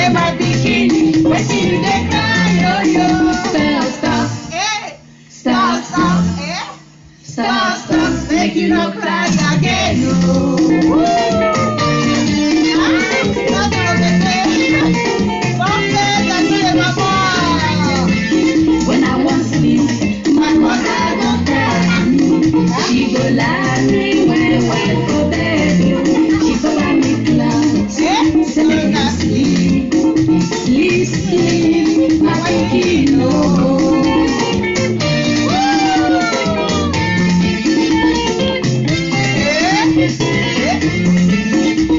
wear my bikini. Waiting you dey cry, yo yo. Stop, stop, stop, stop, stop, stop. Make you no cry again, no. When I want sleep, my mother don't tell me. She go lie me when I go bed. She cover me clothes, say make I sleep, sleep, sleep, my pikin no.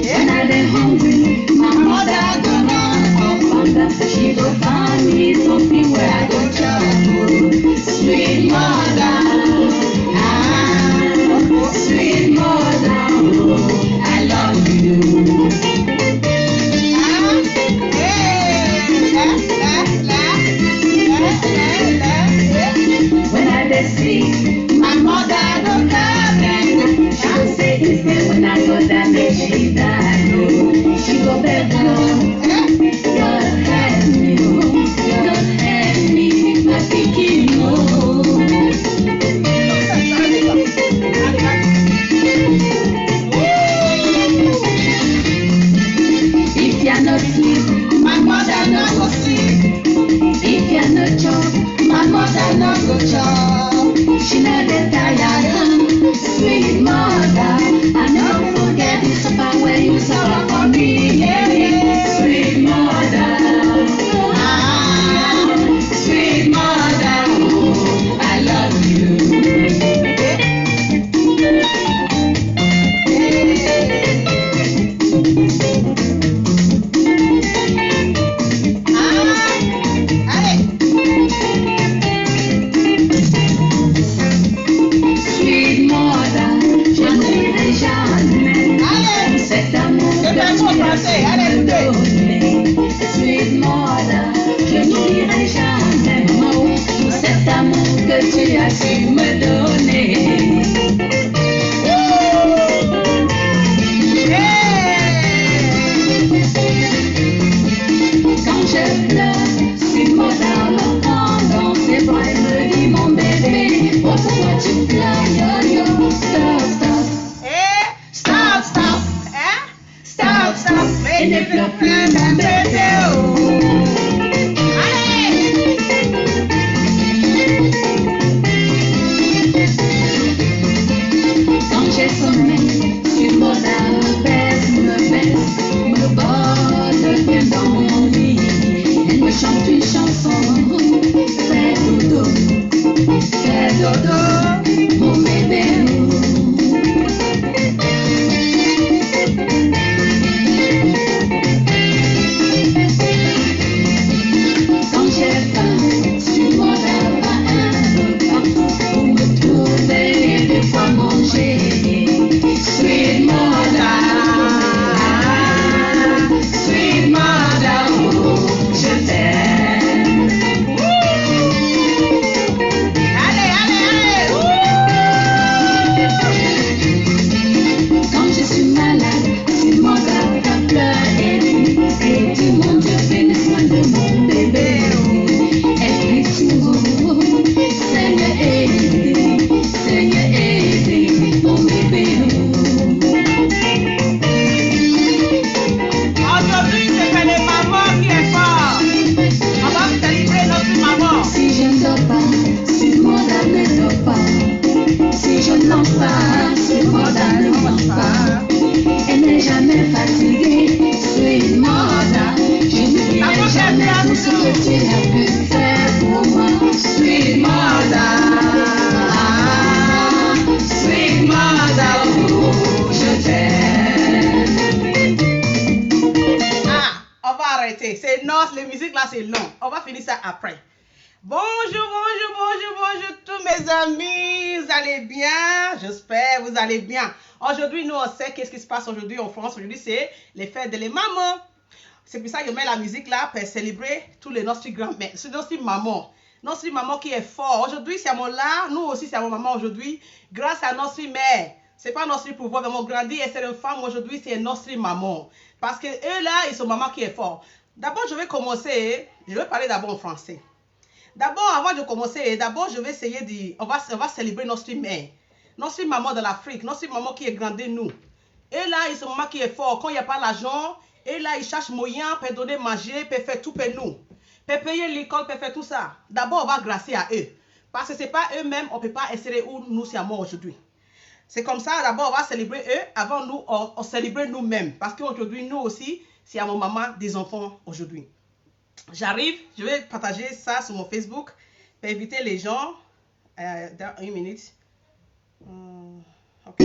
When I dey hungry, my mother go run up and down. She go find me something where I go chop. Sweet mother, sweet mother, I love you. When I dey sick, my mother don't come and she go say instead when I go down, make she die. She go beg God, God help me, God help me, my pikin no. If you're not sleep, my mother no go sleep. If you're not chop, my mother no go chop. She no dey tired, sweet mother. I no forget the suffer when you suffer for me, yeah, yeah. Sweet mother, sweet mother, oh, I love you. Sweet mother, je ne dirai jamais cet amour que tu as su me donner. Sweet mother, je ne dirai jamais mot pour cet amour que tu as su me donner. Quand je pleure, sweet mother me prend dans ses bras et me dit mon bébé, pourquoi tu pleures, yo yo? Stop, stop, stop, stop, stop, stop, et ne pleure plus mon bébé, oh. Quand j'ai sommeil, sweet mother me baisse, me botte bien dans mon lit. Elle me chante une chanson, fais dodo, mon bébé. Quand j'ai faim, sweet mother va un peu partout pour me trouver et de quoi manger. Sweet mother, oh, je t'aime. Allez, allez, allez. Quand je suis malade, sweet mother va pleurer et dit mon Dieu, prenez soin de mon bébé. Elle crie toujours, Seigneur aidez mon bébé. Aujourd'hui, c'est pas les mamans qui est fort. On va célébrer notre maman. Si je ne dors pas, sweet mother ne dort pas. Si je ne mange pas, sweet mother ne mange pas. Elle n'est jamais fatiguée, sweet mother. Je ne dirai jamais tout ce que tu as pu faire pour moi, sweet mother. Sweet mother, oh, je t'aime. On va arrêter. C'est non, les musiques là c'est long. On va finir ça après. Bonjour, bonjour, bonjour, bonjour tous mes amis. Vous allez bien? J'espère vous allez bien. Aujourd'hui, nous on sait qu'est-ce qui se passe aujourd'hui en France. Aujourd'hui, c'est les fêtes de les mamans. C'est pour ça que je mets la musique là pour célébrer tous les nostres grands-mères, notre maman. Notre maman qui est fort. Aujourd'hui, c'est mon là. Nous aussi, c'est mon maman aujourd'hui. Grâce à notre mère. C'est pas notre pouvoir vraiment grandir et c'est une femme aujourd'hui, c'est notre maman. Parce que eux là, ils sont maman qui est fort. D'abord, je vais commencer, je vais parler d'abord en français. D'abord, avant de commencer, d'abord, je vais essayer de... On va célébrer notre mère, notre maman de l'Afrique, notre maman qui est grandie nous. Et là, il se maman qui est fort. Quand il n'y a pas l'argent, et là, il cherche moyen pour donner manger, pour faire tout pour nous. Pour payer l'école, pour faire tout ça. D'abord, on va grâcer à eux. Parce que ce n'est pas eux-mêmes, on ne peut pas essayer où nous sommes aujourd'hui. C'est comme ça, d'abord, on va célébrer eux. Avant, nous, on célébrait nous-mêmes. Parce qu'aujourd'hui, nous aussi, c'est à mon maman des enfants aujourd'hui. J'arrive, je vais partager ça sur mon Facebook pour inviter les gens. Dans une minute. Ok.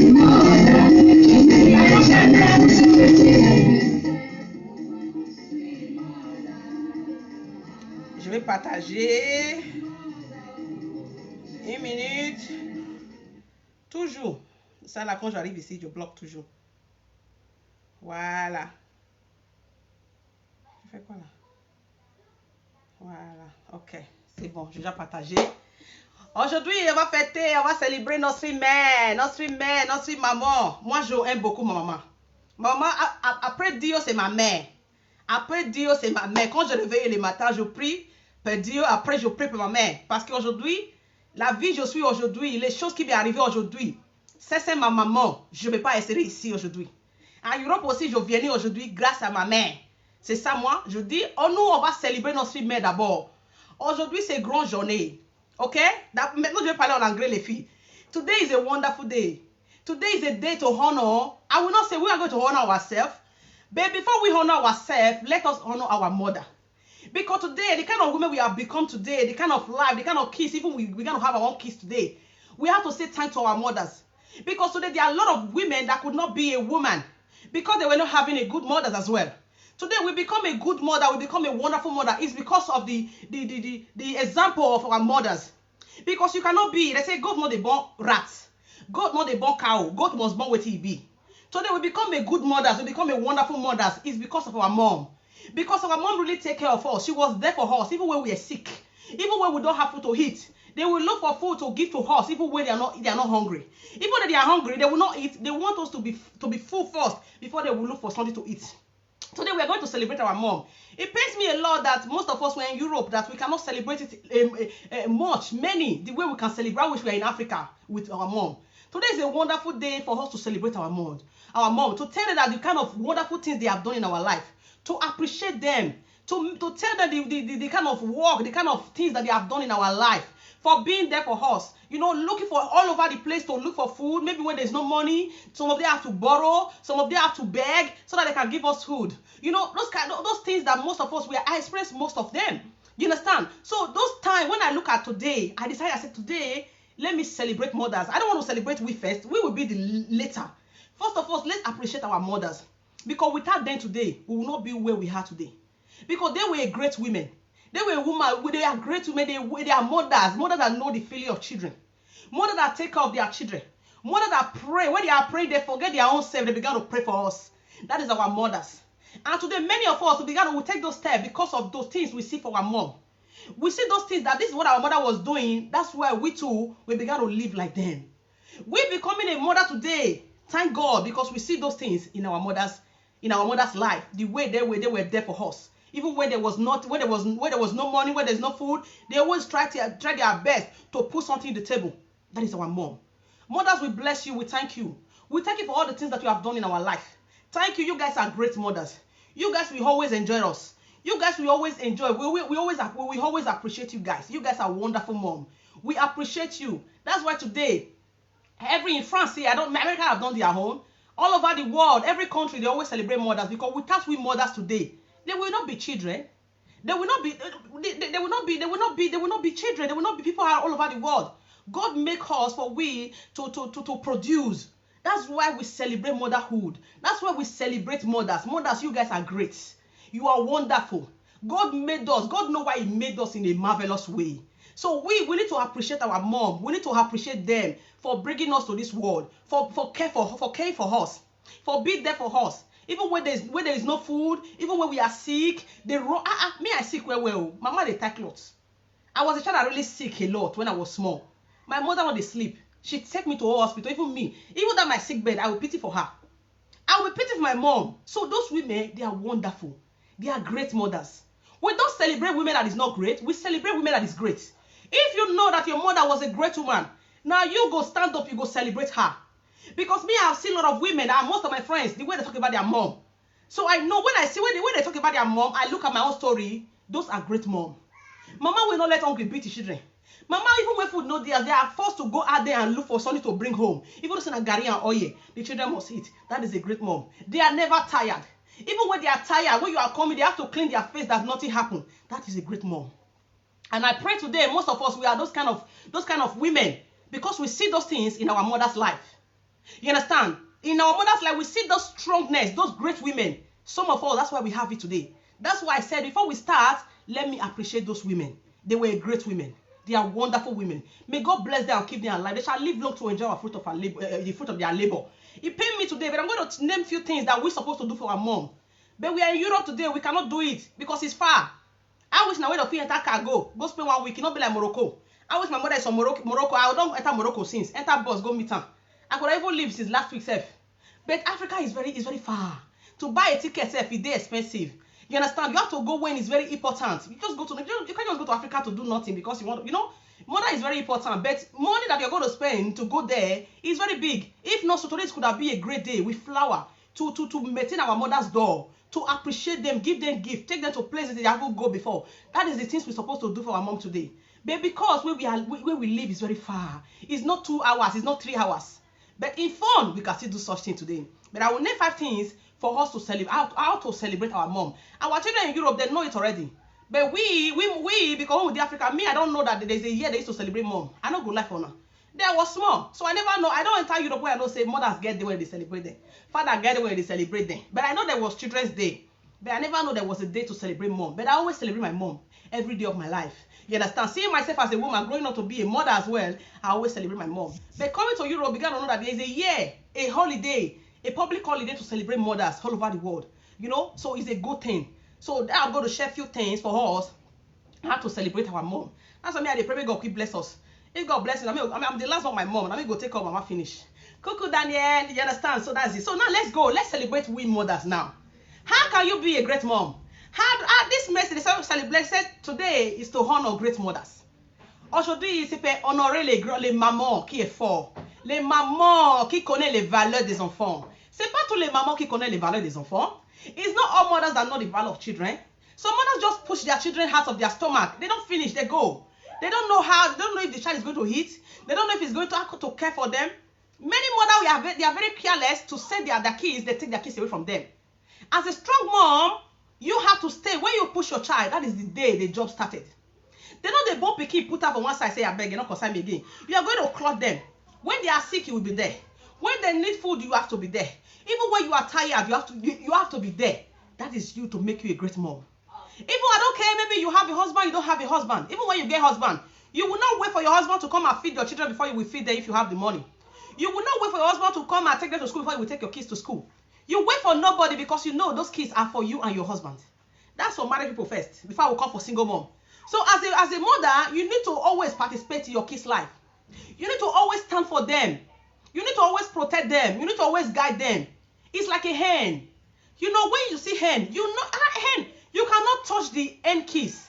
Je vais partager. Une minute. Toujours. Ça là, quand j'arrive ici, je bloque toujours. Voilà. Je fais quoi là? Voilà. Ok. C'est bon, j'ai déjà partagé. Aujourd'hui, on va fêter, on va célébrer notre mère, notre maman. Moi, je aime beaucoup ma maman. Maman, après Dieu, c'est ma mère. Après Dieu, c'est ma mère. Quand je réveille le matin, je prie pour Dieu. Après, je prie pour ma mère. Parce qu'aujourd'hui, la vie je suis aujourd'hui, les choses qui m'est arrivées aujourd'hui, c'est ma maman. Je ne vais pas essayer ici aujourd'hui. En Europe aussi, je viens aujourd'hui grâce à ma mère. C'est ça, moi. Je dis, oh, nous, on va célébrer notre mère d'abord. Aujourd'hui, c'est une grande journée. OK? Maintenant, je vais parler en anglais, les filles. Today is a wonderful day. Today is a day to honor. I will not say we are going to honor ourselves. But before we honor ourselves, let us honor our mother. Because today, the kind of women we have become today, the kind of life, the kind of kids, even we're going to have our own kids today, we have to say thanks to our mothers. Because today, there are a lot of women that could not be a woman because they were not having a good mothers as well. Today, we become a good mother, we become a wonderful mother. It's because of the example of our mothers. Because you cannot be, they say, God not a born rat. God not a born cow. God was born with TB. Today, we become a good mothers, we become a wonderful mothers. It's because of our mom. Because our mom really take care of us. She was there for us, even when we are sick. Even when we don't have food to eat. They will look for food to give to us, even when they are not hungry. Even when they are hungry, they will not eat. They want us to be full first before they will look for something to eat. Today we are going to celebrate our mom. It pains me a lot that most of us were in Europe that we cannot celebrate it many, the way we can celebrate which we are in Africa with our mom. Today is a wonderful day for us to celebrate our mom, to tell them that the kind of wonderful things they have done in our life, to appreciate them, to tell them the kind of work, the kind of things that they have done in our life, for being there for us. You know, looking for all over the place to look for food. Maybe when there's no money, some of them have to borrow, some of them have to beg so that they can give us food. You know, those things that most of us, I experience most of them. You understand? So those times, when I look at today, I said, today, let me celebrate mothers. I don't want to celebrate we first. We will be the later. First of all, let's appreciate our mothers. Because without them today, we will not be where we are today. Because they were great women. They were women, they are great women, they are mothers that know the feeling of children. Mothers that take care of their children. Mothers that pray. When they are praying, they forget their own self, they begin to pray for us. That is our mothers. And today, many of us will take those steps because of those things we see for our mom. We see those things that this is what our mother was doing. That's why we too, we began to live like them. We becoming a mother today. Thank God, because we see those things in our mother's life, the way they were there for us. Even when there was no money, when there's no food, they always try their best to put something on the table. That is our mom. Mothers, we bless you. We thank you. We thank you for all the things that you have done in our life. Thank you. You guys are great mothers. You guys will always enjoy us. You guys will always enjoy. We always appreciate you guys. You guys are wonderful mom. We appreciate you. That's why today, in France here, America have done their own. All over the world, every country, they always celebrate mothers because without we mothers today, they will not be children. They will not be children. They will not be people all over the world. God make us for we to produce. That's why we celebrate motherhood. That's why we celebrate mothers. Mothers, you guys are great. You are wonderful. God made us. God knows why He made us in a marvelous way. So we need to appreciate our mom. We need to appreciate them for bringing us to this world, for caring for us, for being there for us. Even when there is no food, even when we are sick, me I sick well. Mama they take clothes. I was a child that really sick a lot when I was small. My mother not dey sleep. She take me to her hospital. Even that my sick bed, I will pity for her. I will pity for my mom. So those women, they are wonderful. They are great mothers. We don't celebrate women that is not great. We celebrate women that is great. If you know that your mother was a great woman, now you go stand up, you go celebrate her. Because me, I've seen a lot of women, and most of my friends, the way they talk about their mom. So I know when I see when they talk about their mom, I look at my own story. Those are great mom. Mama will not let uncle beat his children. Mama, even when food no there, they are forced to go out there and look for something to bring home. Even though it's gari and oil, the children must eat. That is a great mom. They are never tired. Even when they are tired, when you are coming, they have to clean their face that nothing happened. That is a great mom. And I pray today, most of us, we are those kind of women, because we see those things in our mother's life. You understand? In our mother's life, we see those strongness, those great women. Some of us, that's why we have it today. That's why I said, before we start, let me appreciate those women. They were great women. They are wonderful women. May God bless them and keep them alive. They shall live long to enjoy the fruit of their labor. It pained me today, but I'm going to name a few things that we're supposed to do for our mom. But we are in Europe today. We cannot do it because it's far. I wish now we don't enter car go spend 1 week. It not be like Morocco. I wish my mother is from Morocco. I don't enter Morocco since. Enter bus, go meet her. I could even live since last week, self. But Africa is very far. To buy a ticket, self, it's expensive. You understand? You have to go when it's very important. You just go to you can't just go to Africa to do nothing because you want, mother is very important. But money that you're going to spend to go there is very big. If not, so today could have been a great day with flower to maintain our mother's door, to appreciate them, give them gift, take them to places they haven't go before. That is the things we're supposed to do for our mom today. But because where we live is very far, it's not 2 hours, it's not 3 hours. But in fun, we can still do such thing today. But I will name 5 things for us to celebrate, how to celebrate our mom. Our children in Europe, they know it already. But we because with the Africa, me, I don't know that there's a year they used to celebrate mom. I don't go life for now. There was small. So I never know. I don't enter Europe where I don't say mothers get the way they celebrate them. Father get the way they celebrate them. But I know there was Children's Day. But I never know there was a day to celebrate mom. But I always celebrate my mom every day of my life. You understand? Seeing myself as a woman, growing up to be a mother as well, I always celebrate my mom. But coming to Europe, began to know that there is a year, a holiday, a public holiday to celebrate mothers all over the world. So it's a good thing. So I'm going to share a few things for us how to celebrate our mom. That's why I pray God keep bless us. If God bless us, I'm the last one, my mom. Let me go take her mama finish. Cuckoo Daniel, you understand? So that's it. So now let's go. Let's celebrate we mothers now. How can you be a great mom? How this message celebrated today is to honor great mothers. Aujourd'hui, c'est pour honorer les mamans qui est fort. Les mamans qui connaissent les valeurs des enfants. C'est pas tous les mamans qui connaissent les valeurs des enfants. It's not all mothers that know the value of children. Some mothers just push their children out of their stomach. They don't finish, they go. They don't know how, they don't know if the child is going to eat. They don't know if it's going to care for them. Many mothers, they are very careless to send their kids, they take their kids away from them. As a strong mom, you have to stay. When you push your child, that is the day the job started. They know they both picky put up on one side, say, I beg, you're not concerned me again. You are going to clothe them. When they are sick, you will be there. When they need food, you have to be there. Even when you are tired, you have to be there. That is you to make you a great mom. Even I don't care, maybe you have a husband, you don't have a husband. Even when you get a husband, you will not wait for your husband to come and feed your children before you will feed them if you have the money. You will not wait for your husband to come and take them to school before you will take your kids to school. You wait for nobody because you know those kids are for you and your husband. That's for married people first, before I will come for single mom. So as a mother, you need to always participate in your kids' life. You need to always stand for them. You need to always protect them. You need to always guide them. It's like a hen. When you see hen, hen, you cannot touch the hen kids.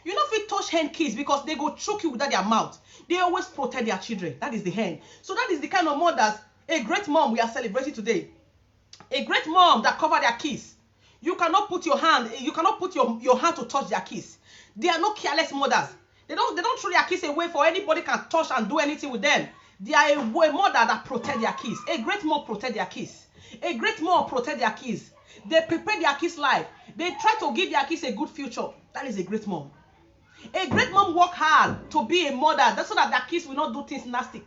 You know if you touch hen kids because they go choke you without their mouth. They always protect their children. That is the hen. So that is the kind of mothers, a great mom we are celebrating today. A great mom that cover their kids. You cannot put your hand to touch their kids. They are not careless mothers. They don't throw their kids away for anybody can touch and do anything with them. They are a mother that protect their kids. A great mom protect their kids. A great mom protect their kids. They prepare their kids' life. They try to give their kids a good future. That is a great mom. A great mom work hard to be a mother. That's so that their kids will not do things nasty.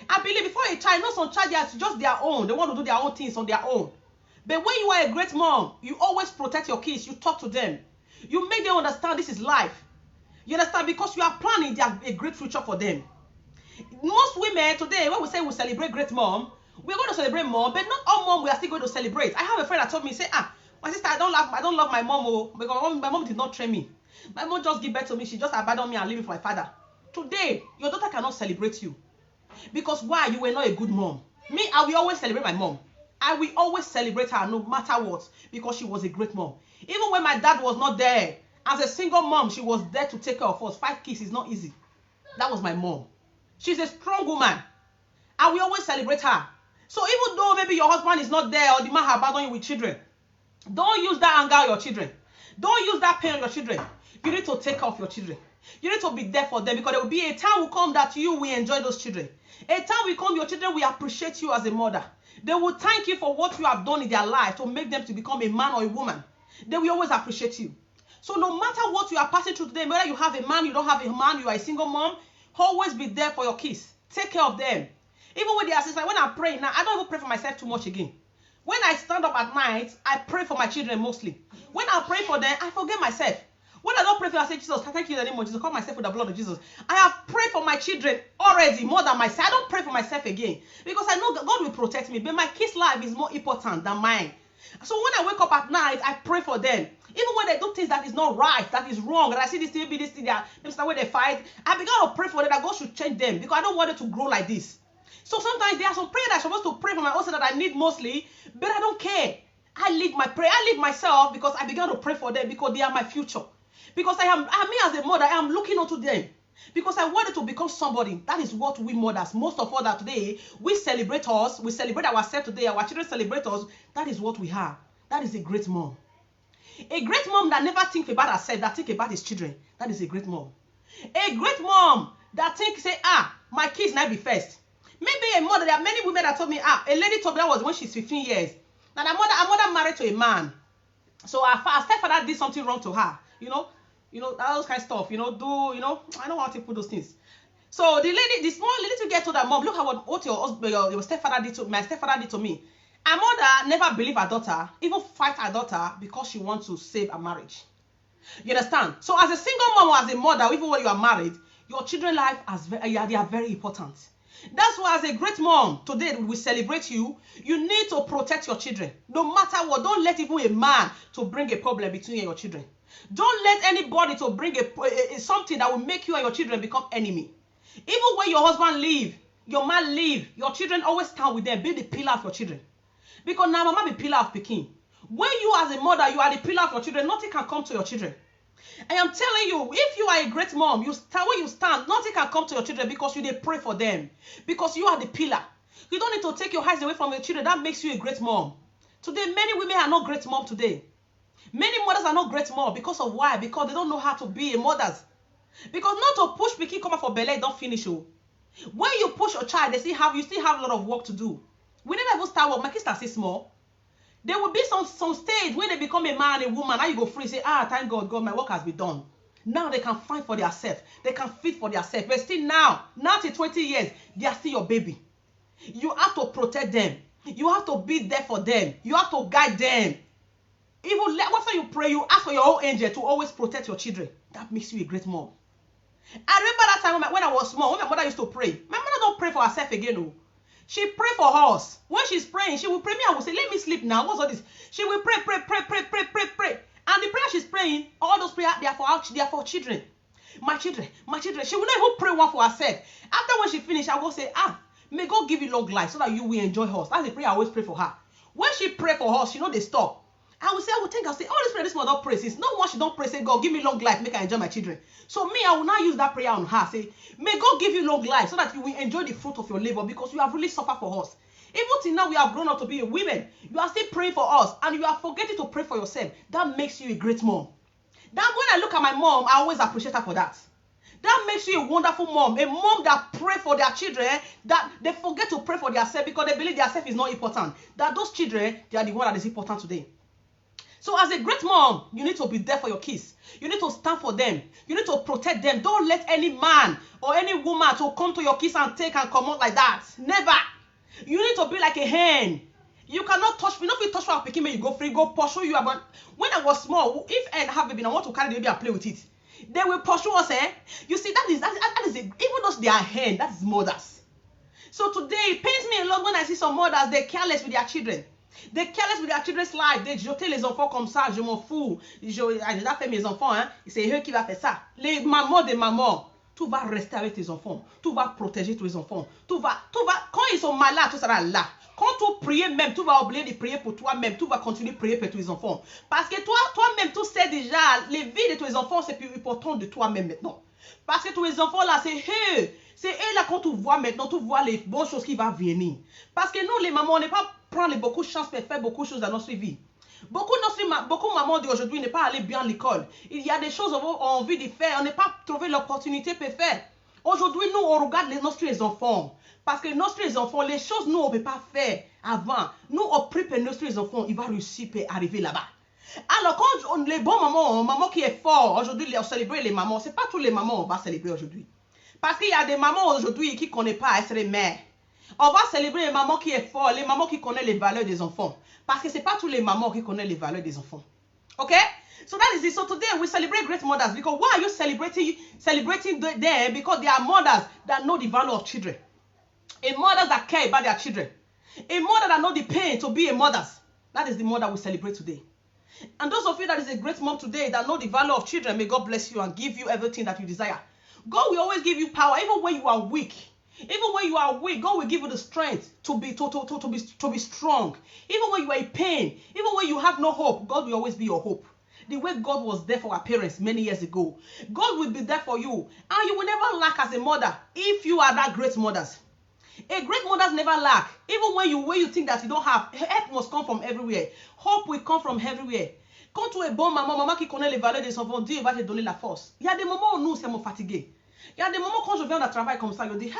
I believe before a child, some child is just their own. They want to do their own things on their own. But when you are a great mom, you always protect your kids. You talk to them. You make them understand this is life. You understand? Because you are planning a great future for them. Most women today, when we say we celebrate great mom, we're going to celebrate mom, but not all mom we are still going to celebrate. I have a friend that told me, say, my sister, I don't love my mom, because my mom did not train me. My mom just gave birth to me. She just abandoned me and leave me for my father. Today, your daughter cannot celebrate you. Because why? You were not a good mom. Me, I will always celebrate my mom. I will always celebrate her no matter what, because she was a great mom. Even when my dad was not there, as a single mom, she was there to take care of us. 5 kids is not easy. That was my mom. She's a strong woman. I will always celebrate her. So even though maybe your husband is not there or the man has abandoned you with children, don't use that anger on your children. Don't use that pain on your children. You need to take care of your children. You need to be there for them, because there will be a time will come that you will enjoy those children. A time will come, your children will appreciate you as a mother. They will thank you for what you have done in their life to make them to become a man or a woman. They will always appreciate you. So no matter what you are passing through today, whether you have a man, you don't have a man, you are a single mom, always be there for your kids. Take care of them. Even when they are like when I pray now, I don't even pray for myself too much again. When I stand up at night, I pray for my children mostly. When I pray for them, I forget myself. When I don't pray for them, I say, Jesus, thank you in the name of Jesus. Call myself with the blood of Jesus. I have prayed for my children already more than myself. I don't pray for myself again, because I know God will protect me. But my kids' life is more important than mine. So when I wake up at night, I pray for them. Even when they do things that is not right, that is wrong, and I see this thing, this thing, the way they fight, I began to pray for them that God should change them, because I don't want them to grow like this. So sometimes there are some prayers that I'm supposed to pray for my own that I need mostly, but I don't care. I leave my prayer, I leave myself, because I began to pray for them, because they are my future. Because me as a mother, I am looking onto them. Because I wanted to become somebody. That is what we mothers, most of us that today, we celebrate ourselves today, our children celebrate us. That is what we have. That is a great mom. A great mom that never thinks about herself, that thinks about his children. That is a great mom. A great mom that thinks, say, my kids might be first. Maybe a mother, there are many women that told me, a lady told me that was when she's 15 years. Now a mother married to a man. So her stepfather did something wrong to her. Those kind of stuff, I don't want to put those things. So the small little girl told her mom, look at what your stepfather did to my stepfather did to me. Her mother never believed her daughter, even fight her daughter, because she wants to save her marriage. You understand? So as a single mom or as a mother, even when you are married, your children's life they are very important. That's why as a great mom, today we celebrate you. You need to protect your children. No matter what, don't let even a man to bring a problem between you and your children. Don't let anybody to bring something that will make you and your children become enemy. Even when your husband leave, your man leave, your children always stand with them. Be the pillar of your children. Because now mama be pillar of Peking. When you as a mother, you are the pillar of your children, nothing can come to your children. I am telling you, if you are a great mom, when you stand, nothing can come to your children, because you pray for them. Because you are the pillar. You don't need to take your eyes away from your children. That makes you a great mom. Today, many women are not great mom today. Many mothers are not great mom. Because of why? Because they don't know how to be a mother. Because not to push Peking come out for belly, don't finish. When you push your child, you still have a lot of work to do. We never even start work. My kids are still small. There will be some stage when they become a man and a woman. Now you go free, say, thank God, my work has been done. Now they can find for themselves. They can feed for themselves. But still now to 20 years, they are still your baby. You have to protect them. You have to be there for them. You have to guide them. Even after you pray, you ask for your own angel to always protect your children. That makes you a great mom. I remember that time when I was small, when my mother used to pray. My mother don't pray for herself again. No. She pray for us. When she's praying, she will pray me. I will say, let me sleep now. What's all this? She will pray. And the prayer she's praying, all those prayers, they are for children. My children. She will not even pray one for herself. After when she finished, I will say, may God give you long life so that you will enjoy us. That's the prayer I always pray for her. When she pray for us, she know they stop. I will say, I'll say, this prayer, this mother don't pray. Since no one she don't pray, say, God, give me long life, make I enjoy my children. So me, I will now use that prayer on her. Say, may God give you long life so that you will enjoy the fruit of your labor, because you have really suffered for us. Even till now, we have grown up to be women. You are still praying for us, and you are forgetting to pray for yourself. That makes you a great mom. That when I look at my mom, I always appreciate her for that. That makes you a wonderful mom. A mom that pray for their children, that they forget to pray for themselves because they believe themselves is not important. That those children, they are the one that is important today. So as a great mom, you need to be there for your kids. You need to stand for them. You need to protect them. Don't let any man or any woman to come to your kids and take and come out like that. Never. You need to be like a hen. You cannot touch me. Not if you touch my picking me, you go free, go pursue you. But when I was small, if I have a baby, I want to carry the baby and play with it. They will pursue us, eh? You see, that is it. Even though they are hen, that is mothers. So today, it pains me a lot when I see some mothers, they're careless with their children. They're careless with their children's life. They jetent les enfants comme ça, je m'en fous. J'ai déjà fait mes enfants, hein. C'est eux qui va faire ça. Les mamans des mamans. Tu vas rester avec tes enfants. Tu vas protéger tous les enfants. Tu vas, quand ils sont malades, tout ça là. Quand tu pries même, tu vas oublier de prier pour toi-même. Tu vas continuer de prier pour tes enfants. Parce que toi-même, tu sais déjà, les vies de tes enfants, c'est plus important de toi-même maintenant. Parce que tous les enfants là, c'est eux. C'est eux là quand tu vois maintenant, tu vois les bonnes choses qui vont venir. Parce que nous, les mamans, on n'est pas prendre beaucoup de chance pour faire beaucoup de choses dans notre vie. Beaucoup de mamans d'aujourd'hui n'est pas allé bien à l'école. Il y a des choses qu'on a envie de faire. On n'est pas trouvé l'opportunité pour faire. Aujourd'hui, nous, on regarde nos enfants. Parce que nos enfants, les choses, nous, on ne peut pas faire avant. Nous, on prie pour nos enfants. Il va réussir pour arriver là-bas. Alors, quand les bons mamans, maman qui est fort, aujourd'hui, on célèbre les mamans. Ce n'est pas tous les mamans qu'on va célébrer aujourd'hui. Parce qu'il y a des mamans aujourd'hui qui ne connaissent pas être mères. On va célébrer les mamans qui est fort, les mamans qui connaissent les valeurs des enfants. Parce que ce n'est pas tous les mamans qui connaissent les valeurs des enfants. Okay? So that is it. So today we celebrate great mothers. Because why are you celebrating them? Because they are mothers that know the value of children. A mothers that care about their children. A mother that know the pain to be a mother. That is the mother we celebrate today. And those of you that is a great mom today that know the value of children, may God bless you and give you everything that you desire. God will always give you power, even when you are weak. Even when you are weak, God will give you the strength to be strong. Even when you are in pain, even when you have no hope, God will always be your hope. The way God was there for our parents many years ago, God will be there for you. And you will never lack as a mother if you are that great mothers. A great mothers never lack. Even when you think that you don't have, help must come from everywhere. Hope will come from everywhere. Quand tu es bon maman qui connaît les valeurs des enfants, Dieu va te donner la force. Il y a des moments où nous sommes fatigués. Il y a des moments quand je viens d'un travail comme ça, je dis,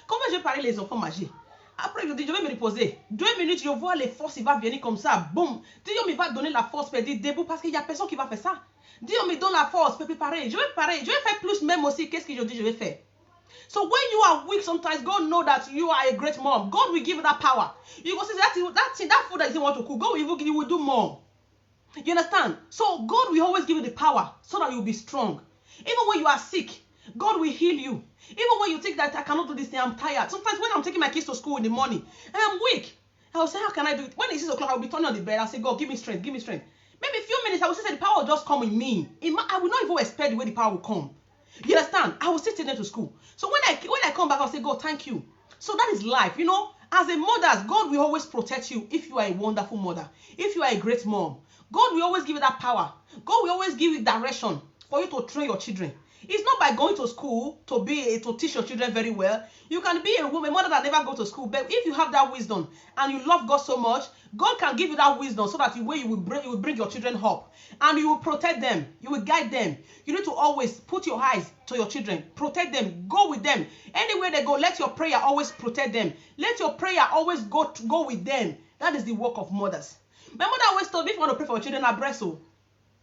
comment je vais parler les enfants magiques? Après, je dis, je vais me reposer. 2 minutes, je vois les forces, il va venir comme ça. Boum. Dieu me va donner la force pour dire debout parce qu'il n'y a personne qui va faire ça. Dieu me donne la force pour préparer. Je vais préparer. Je vais faire plus même aussi. Qu'est-ce que je dis, je vais faire. So when you are weak, sometimes God know that you are a great mom. God will give you that power. You go say that food that you want to cook, God will do more. You understand? So God will always give you the power so that you'll be strong. Even when you are sick, God will heal you. Even when you think that I cannot do this thing, I'm tired. Sometimes when I'm taking my kids to school in the morning and I'm weak, I will say, how can I do it? When it's 6 o'clock, I will be turning on the bed. I'll say, God, give me strength, give me strength. Maybe a few minutes, I will say the power will just come in me. I will not even expect the way the power will come. You understand? I will still take them to school. So when I come back, I'll say, God, thank you. So that is life. You know, as a mother, God will always protect you if you are a wonderful mother. If you are a great mom, God will always give you that power. God will always give you direction for you to train your children. It's not by going to school to teach your children very well. You can be a mother that never go to school, but if you have that wisdom and you love God so much, God can give you that wisdom so that you will bring your children up and you will protect them. You will guide them. You need to always put your eyes to your children, protect them, go with them. Anywhere they go, let your prayer always protect them. Let your prayer always go with them. That is the work of mothers. My mother always told me, if you want to pray for your children, I breast. So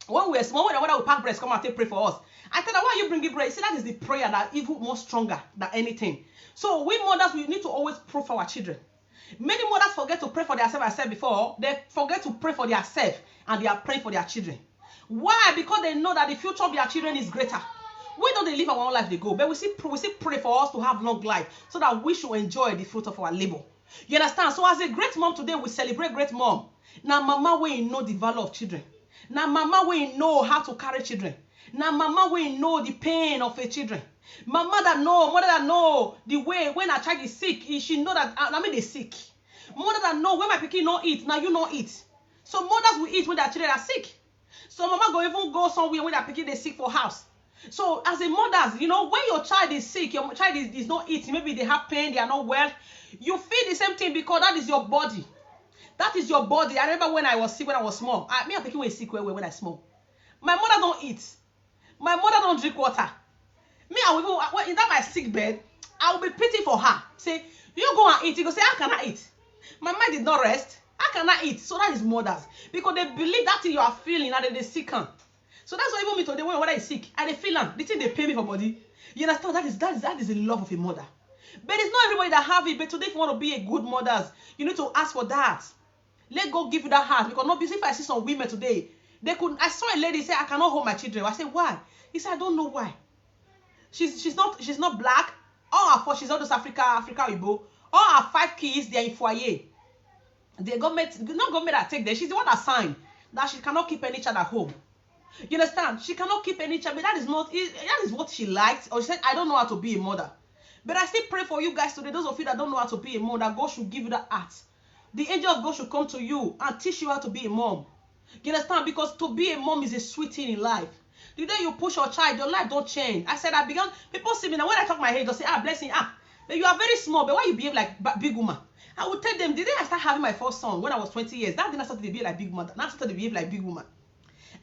when we were small, when we pack breast, come and take pray for us. I tell her, why are you bringing bread? See, that is the prayer that even more stronger than anything. So we mothers, we need to always pray for our children. Many mothers forget to pray for themselves. I said before, they forget to pray for themselves and they are praying for their children. Why? Because they know that the future of their children is greater. We don't live our own life, they go, but we still pray for us to have long life so that we should enjoy the fruit of our labor. You understand? So as a great mom today, we celebrate great mom. Now, mama, we know the value of children. Now, mama, we know how to carry children. Now, mama, we know the pain of a children. Mother that know the way when a child is sick, she know that they sick. Mother that know when my pikin not eat, now you not eat. So mothers will eat when their children are sick. So mama go even go somewhere when their pikin they sick for house. So as a mother, you know, when your child is sick, your child is not eating, maybe they have pain, they are not well, you feel the same thing because that is your body. That is your body. I remember when I was sick, when I was small. Me and pikin were sick when I small. My mother don't eat. My mother don't drink water. Me, I will even, in that my sick bed, I will be pity for her. Say, you go and eat. You go say, how can I eat? My mind did not rest. How can I eat? So that is mothers. Because they believe that thing you are feeling and they sick. So that's why even me today, when I sick, and they feel the thing they pay me for body. You understand? That is the love of a mother. But it's not everybody that have it. But today, if you want to be a good mother, you need to ask for that. Let God give you that heart. Because not because if I see some women today, I saw a lady say, I cannot hold my children. I said, why? He said, I don't know why. She's not black. All her 4, she's all those Africa Igbo. All her 5 kids, they're in foyer. The government that take them. She's the one that signed that she cannot keep any child at home. You understand? She cannot keep any child, but that is what she liked. Or she said, I don't know how to be a mother. But I still pray for you guys today, those of you that don't know how to be a mother, God should give you that heart The angel of God should come to you and teach you how to be a mom. You understand? Because to be a mom is a sweet thing in life. The day you push your child, your life don't change. I said, people see me now, when I talk my head, they'll say, blessing, but you are very small, but why you behave like big woman? I would tell them, the day I started having my first son, when I was 20 years, that didn't start to behave like big woman. Now I started to behave like big woman.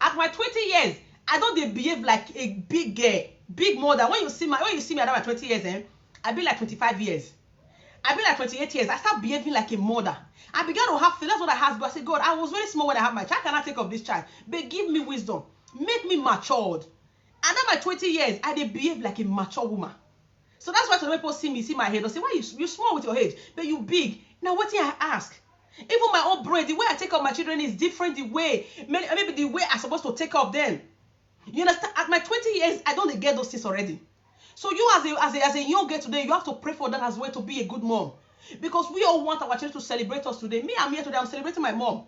At my 20 years, I don't behave like a big girl, big mother. When you see me at my 20 years, I be like 25 years. I be like 28 years. I start behaving like a mother. I began to have feelings. That's what I asked. But I said, God, I was very small when I had my child. I cannot take of this child. But give me wisdom. Make me matured. And at my 20 years, I did behave like a mature woman. So that's why some people see my head, they'll say, why you small with your head, but you big. Now what thing I ask? Even my own brain, the way I take care of my children is different. The way, maybe the way I'm supposed to take care of them. You understand? At my 20 years, I don't get those things already. So you as a young girl today, you have to pray for that as well to be a good mom. Because we all want our children to celebrate us today. Me, I'm here today, I'm celebrating my mom.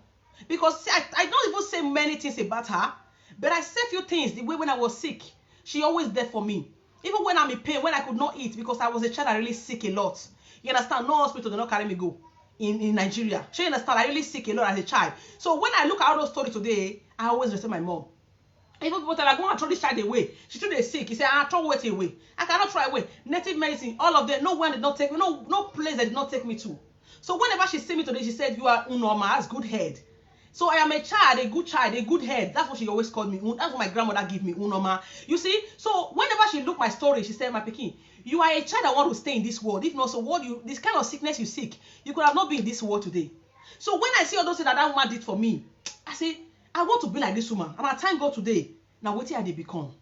Because see, I don't even say many things about her, but I say a few things. The way when I was sick, she always there for me. Even when I'm in pain, when I could not eat, because I was a child that really sick a lot. You understand? No hospital did not carry me go in Nigeria. So you understand? I really sick a lot as a child. So when I look at all those stories today, I always respect my mom. Even people tell me, go and throw this child away. She too dey sick. He said, throw it away. I cannot throw away. Native medicine, all of them, no one did not take me, no place they did not take me to. So whenever she see me today, she said, you are normal, has good head. So I am a child, a good head. That's what she always called me. That's what my grandmother gave me, Unoma. You see? So whenever she looked my story, she said, my pikin, you are a child that want to stay in this world. If not, so this kind of sickness you seek, you could have not been in this world today. So when I see all those things that woman did for me, I say, I want to be like this woman. And I thank God today. Now what have they become?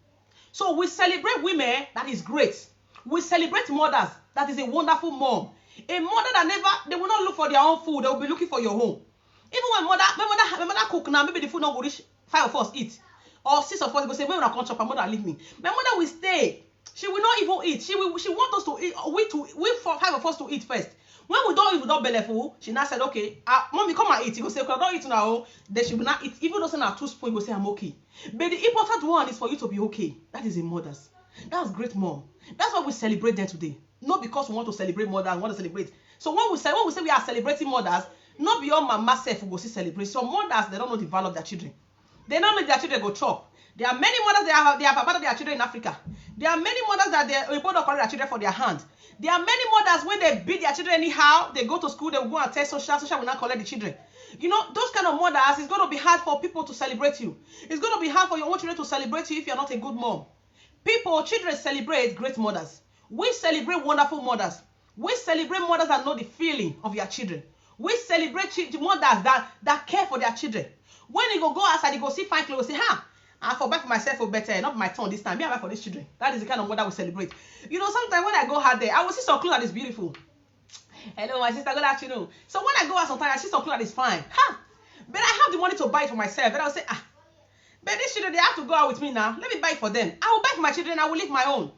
So we celebrate women, that is great. We celebrate mothers, that is a wonderful mom. A mother that they will not look for their own food, they will be looking for your home. Even when my mother cook now, maybe the food not go reach 5 of us eat. Or 6 of us go say, when I come chop, my mother leave me. My mother will stay. She will not even eat. She want us to eat. We 5 of us to eat first. When we don't eat, we don't belly full. She now said, okay, mommy, come and eat. He go say, okay, I don't eat now. Then she will not eat. Even though say na 2 spoons, he go say, I'm okay. But the important one is for you to be okay. That is a mother's. That's great mom. That's why we celebrate them today. Not because we want to celebrate mothers, we want to celebrate. So when we say we are celebrating mothers, not beyond mama self we go see celebrate. Some mothers, they don't know the value of their children. They don't know their children go chop. There are many mothers they have abandoned their children in Africa. There are many mothers that they report to collect their children for their hand. There are many mothers when they beat their children anyhow, they go to school, they will go and tell social will not collect the children. You know, those kind of mothers, it's going to be hard for people to celebrate you. It's going to be hard for your own children to celebrate you if you're not a good mom. Children celebrate great mothers. We celebrate wonderful mothers. We celebrate mothers that know the feeling of their children. We celebrate mothers that care for their children. When you go outside, you go see fine clothes, say, I for buy for myself for better, not my turn this time. Me, I buy for these children. That is the kind of mother we celebrate. You know, sometimes when I go out there, I will see some clothes that is beautiful. Hello, my sister, good afternoon. So when I go out sometimes, I see some clothes that is fine. But I have the money to buy it for myself. Then I'll say, but these children, they have to go out with me now. Let me buy it for them. I will buy for my children, I will leave my own.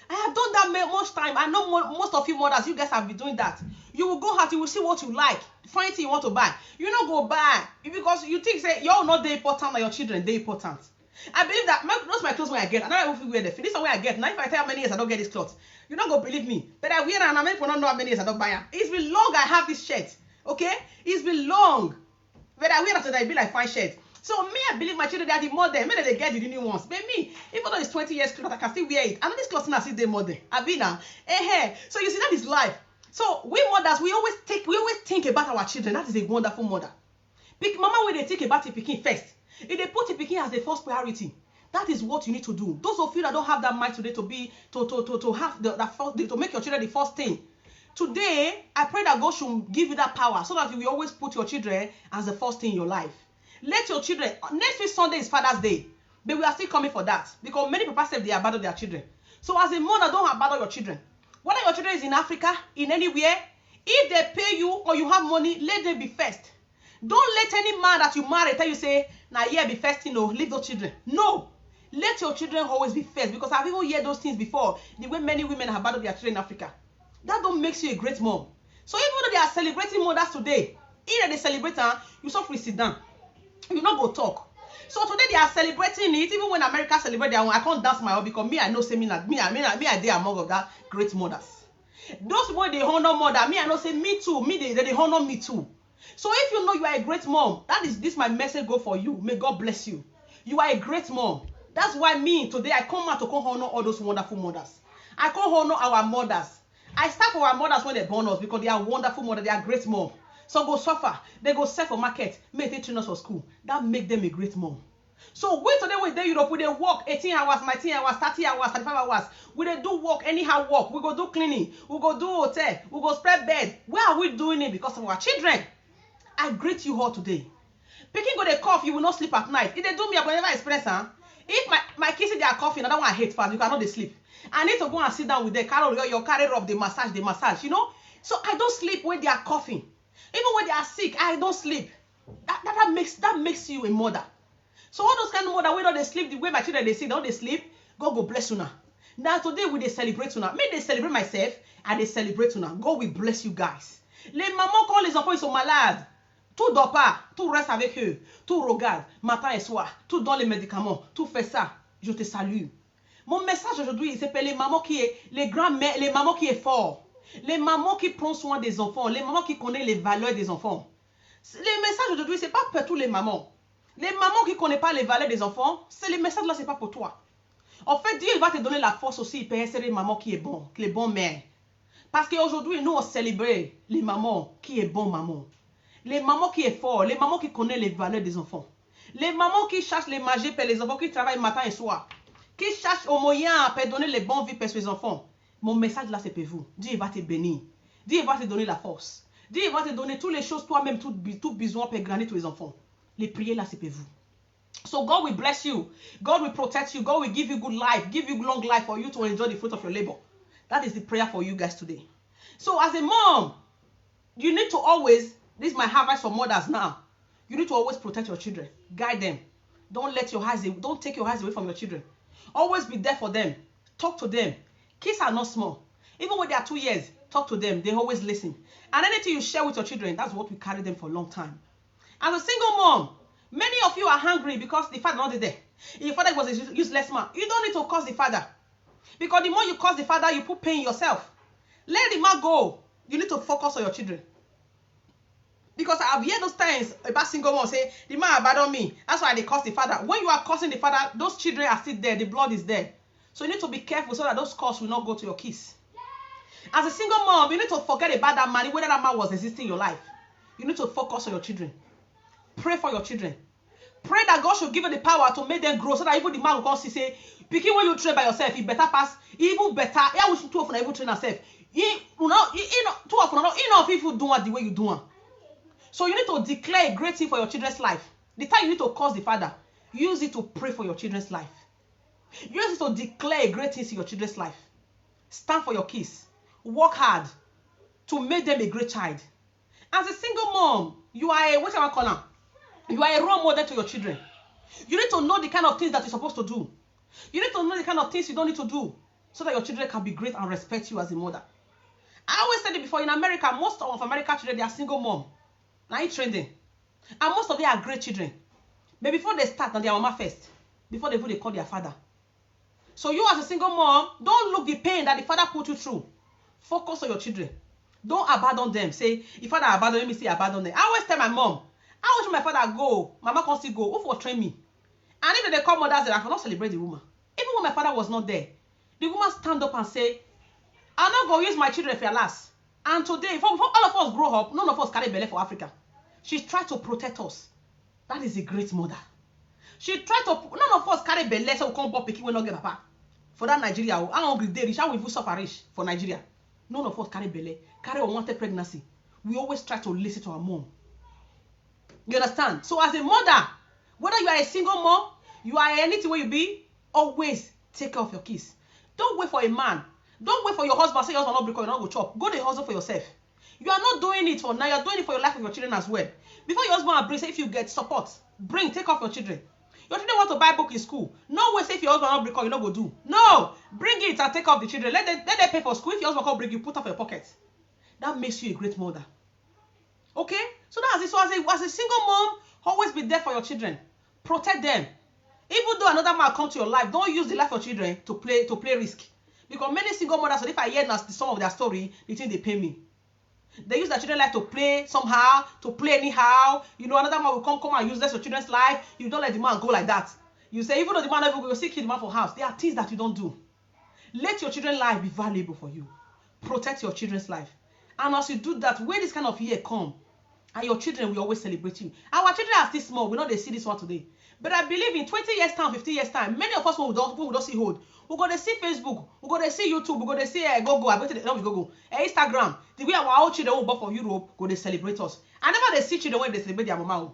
I have done that much time. I know most of you mothers, you guys have been doing that. You will go out, you will see what you like, find thing you want to buy. You not go buy because you think say you're not the important, or your children they important. I believe that those my clothes when I get, and I don't wear them. This is where I get. Now if I tell how many years I don't get this clothes, you not go believe me. But I wear and I make for not know how many years I don't buy them. It's been long I have this shirt. Okay, it's been long. But I wear it until I be like fine shirt. So me, I believe my children they are the modern. Maybe they get the new ones. But me, even though it's 20 years clothes, I can still wear it. And this clothes now see the modern. I be now. So you see that is life. So we mothers, we always think about our children. That is a wonderful mother. Mama, when they think about the pikin first, if they put the pikin as the first priority, that is what you need to do. Those of you that don't have that mind today to have to make your children the first thing. Today, I pray that God should give you that power so that you will always put your children as the first thing in your life. Let your children, next week Sunday is Father's Day, but we are still coming for that because many people say they abandon their children. So as a mother, don't abandon your children. Whether your children is in Africa, in anywhere, if they pay you or you have money, let them be first. Don't let any man that you marry tell you say, now yeah, be first, leave those children. No. Let your children always be first because I've even heard those things before, the way many women have abandoned their children in Africa. That don't make you a great mom. So even though they are celebrating mothers today, either they celebrate her, you suffer sit down. You not go talk. So today they are celebrating it. Even when America celebrate their own, I can't dance my own because me I know say me I dey among of that great mothers. Those boys they honor mother. Me I know say me too. Me they honor me too. So if you know you are a great mom, this my message go for you. May God bless you. You are a great mom. That's why me today I come out to come honor all those wonderful mothers. I come honor our mothers. I start for our mothers when they born us because they are wonderful mothers. They are great mom. Some go suffer. They go sell for market. Make they train us for school. That make them a great mom. So we today we dey Europe, we dey work 18 hours, 19 hours, 30 hours, 35 hours. We dey do work, anyhow work. We go do cleaning. We go do hotel. We go spread bed. Where are we doing it? Because of our children. I greet you all today. Pikin go dey cough, you will not sleep at night. If they do me, I will never express, huh? If my kids they are coughing, another one I hate fast. You cannot dey sleep. I need to go and sit down with them, carry rub, the massage, you know. So I don't sleep when they are coughing. Even when they are sick, I don't sleep. That makes you a mother. So all those kind of mother, we don't they sleep the way my children they sick, they don't they sleep. God go bless you now. Now today we they celebrate you now. Me they celebrate myself and they celebrate you now. God will bless you guys. Les mamans quand les enfants ils sont malades, tout dort pas, tout reste avec eux, tout regarde matin et soir, tout donne les médicaments, tout fait ça. Je te salue. Mon message aujourd'hui, il s'appelle les mamans les grands-mères, les mamans qui est fort, les mamans qui prennent soin des enfants, les mamans qui connaissent les valeurs des enfants. Les messages aujourd'hui, c'est pas pour tous les mamans. Les mamans qui ne connaissent pas les valeurs des enfants, les messages là, c'est pas pour toi. En fait, Dieu il va te donner la force aussi pour essayer les mamans qui est bon, les bonnes mères. Parce qu'aujourd'hui, nous on célèbre les mamans qui est bon maman. Les mamans qui est fort, les mamans qui connaissent les valeurs des enfants. Les mamans qui cherchent les magies pour les enfants, qui travaillent matin et soir. Qui cherchent au moyen pour donner les bonnes vies pour ses enfants. Mon message là, c'est pour vous. Dieu va te bénir. Dieu va te donner la force. Dieu va te donner toutes les choses, toi-même, tout besoin pour grandir tous les enfants. Les prières là, c'est pour vous. So God will bless you. God will protect you. God will give you good life. Give you long life for you to enjoy the fruit of your labor. That is the prayer for you guys today. So as a mom, you need to always, this is my advice for mothers now. You need to always protect your children. Guide them. Don't take your eyes away from your children. Always be there for them. Talk to them. Kids are not small. Even when they are 2 years, talk to them. They always listen. And anything you share with your children, that's what will carry them for a long time. As a single mom, many of you are hungry because the father not there. If your father was a useless man, you don't need to curse the father. Because the more you curse the father, you put pain in yourself. Let the man go. You need to focus on your children. Because I've heard those times about single mom say, the man abandoned me. That's why they curse the father. When you are cursing the father, those children are still there. The blood is there. So you need to be careful so that those curses will not go to your kids. As a single mom, you need to forget about that man, whether that man was existing in your life. You need to focus on your children. Pray for your children. Pray that God should give you the power to make them grow so that even the man will come see, say, picking when you train by yourself, it better pass, even better. Yeah, we should too often even train ourselves. Too often, enough if you do it the way you do it. So you need to declare a great thing for your children's life. The time you need to curse the father, use it to pray for your children's life. Use it to declare a great thing in your children's life. Stand for your kids. Work hard to make them a great child. As a single mom, you are you are a role model to your children. You need to know the kind of things that you're supposed to do. You need to know the kind of things you don't need to do so that your children can be great and respect you as a mother. I always said it before, in America, most of American children, they are single mom. Now it's trending. And most of them are great children. But before they start, on their mama first. Before they call their father. So you as a single mom, don't look the pain that the father put you through. Focus on your children. Don't abandon them. Say, if father abandon me, say abandon them. I always tell my mom, I wish my father go. Mama can't still go. Who for train me? And even they call mothers, I cannot celebrate the woman. Even when my father was not there, the woman stand up and say, I'm not going to use my children for last. And today, before all of us grow up, none of us carry belly for Africa. She tried to protect us. That is a great mother. She tried to, none of us carry belly so we can't buy pikin when not get papa. For that Nigeria, how hungry they rich, how we suffer rich for Nigeria. None of us carry belly, carry unwanted pregnancy. We always try to listen to our mom. You understand? So as a mother, whether you are a single mom, you are anything where you be, always take care of your kids. Don't wait for a man. Don't wait for your husband. Say your husband not because you're not go chop. Go to hustle for yourself. You are not doing it for now. You're doing it for your life of your children as well. Before your husband bring, say if you get support, take off your children. Your children want to buy book in school. No way say if your husband not bring, you not go do. No, bring it and take off the children. Let them pay for school. If your husband can't bring you, put off your pocket. That makes you a great mother. Okay? So that's it. So as a single mom, always be there for your children. Protect them. Even though another man come to your life, don't use the life of children to play risk. Because many single mothers, so if I hear now some of their story, they think they pay me. They use their children life to play somehow, to play anyhow. You know, another man will come and use your children's life. You don't let the man go like that. You say, even though the man never will still kill the man for house, there are things that you don't do. Let your children's life be valuable for you. Protect your children's life. And as you do that, when this kind of year come, and your children will always celebrate you. Our children are still small. We know they see this one today. But I believe in 20 years time, 15 years time, many of us who don't see hold, we're going to see Facebook, we're going to see YouTube, we're going to see Google, Instagram. The way our old children who born for Europe, go they celebrate us. I never they see children when they celebrate their mama.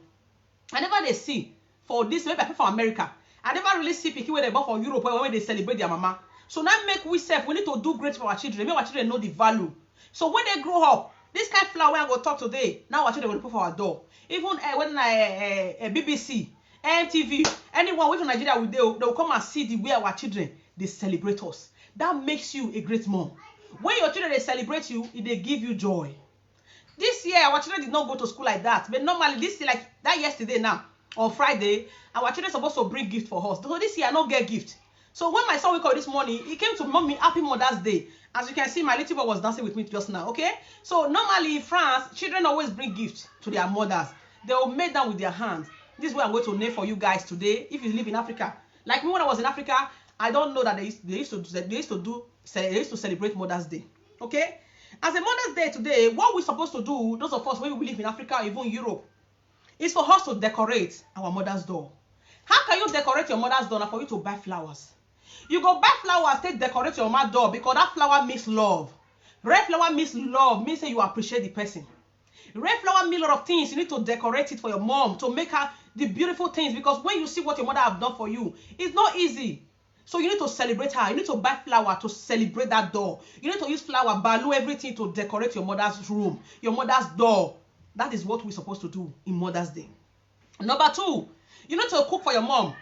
I never they see for this, maybe I pay for America. I never really see people when they born for Europe when they celebrate their mama. So now make we self, we need to do great for our children. Make our children know the value. So when they grow up, this kind of flower I'm going to talk today, now our children will put for our door. Even when BBC, MTV, anyone with Nigeria, they will come and see the way our children, they celebrate us. That makes you a great mom. When your children, they celebrate you, they give you joy. This year, our children did not go to school like that. But normally, this like that yesterday now, on Friday, our children supposed to bring gift for us. So this year, I don't get gift. So when my son woke up this morning, he came to mommy, happy Mother's Day. As you can see, my little boy was dancing with me just now, okay? So normally in France, children always bring gifts to their mothers. They will make them with their hands. This is what I'm going to name for you guys today, if you live in Africa. Like me when I was in Africa, I don't know that they used to celebrate Mother's Day, okay? As a Mother's Day today, what we're supposed to do, those of us when we live in Africa or even Europe, is for us to decorate our mother's door. How can you decorate your mother's door? Now for you to buy flowers. You go buy flowers, take decorate your mother's door because that flower means love. Red flower means love, means that you appreciate the person. Red flower means a lot of things. You need to decorate it for your mom to make her the beautiful things, because when you see what your mother have done for you, it's not easy. So you need to celebrate her. You need to buy flower to celebrate that door. You need to use flower, balloon, everything to decorate your mother's room, your mother's door. That is what we're supposed to do in Mother's Day. Number 2, you need to cook for your mom.